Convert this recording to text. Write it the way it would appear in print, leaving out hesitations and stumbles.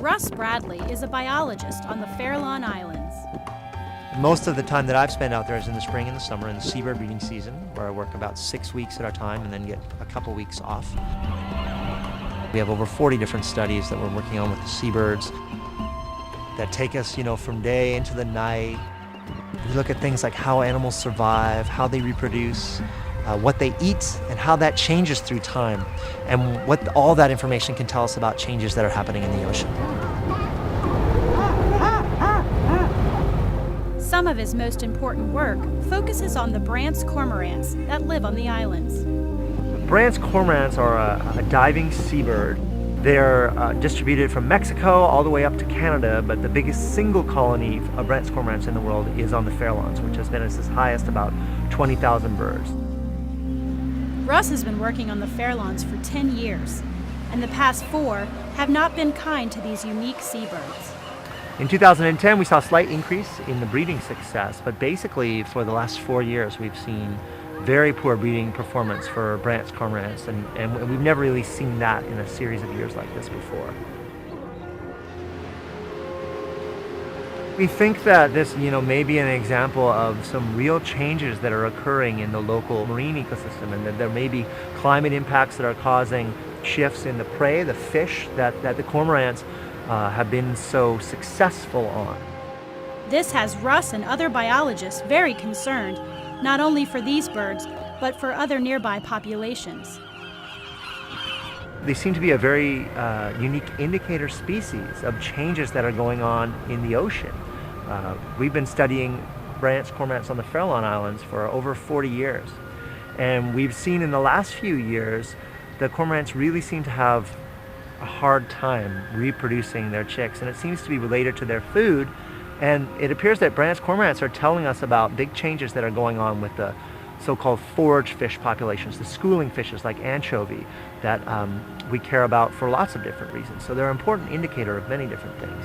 Russ Bradley is a biologist on the Farallon Islands. Most of the time that I've spent out there is in the spring and the summer in the seabird breeding season, where I work about 6 weeks at a time and then get a couple weeks off. We have over 40 different studies that we're working on with the seabirds that take us, from day into the night. We look at things like how animals survive, how they reproduce, what they eat, and how that changes through time, and what all that information can tell us about changes that are happening in the ocean. Some of his most important work focuses on the Brandt's cormorants that live on the islands. Brandt's cormorants are a diving seabird. They're distributed from Mexico all the way up to Canada, but the biggest single colony of Brandt's cormorants in the world is on the Farallons, which has been as high as about 20,000 birds. Russ has been working on the Farallons for 10 years, and the past 4 have not been kind to these unique seabirds. In 2010, we saw a slight increase in the breeding success, but basically for the last 4 years, we've seen very poor breeding performance for Brandt's cormorants, and we've never really seen that in a series of years like this before. We think that this, may be an example of some real changes that are occurring in the local marine ecosystem, and that there may be climate impacts that are causing shifts in the prey, the fish that the cormorants have been so successful on. This has Russ and other biologists very concerned, not only for these birds, but for other nearby populations. They seem to be a very unique indicator species of changes that are going on in the ocean. We've been studying Brandt's cormorants on the Farallon Islands for over 40 years. And we've seen in the last few years, the cormorants really seem to have a hard time reproducing their chicks, and it seems to be related to their food. And it appears that Brandt's cormorants are telling us about big changes that are going on with the so-called forage fish populations, the schooling fishes like anchovy, that we care about for lots of different reasons. So they're an important indicator of many different things.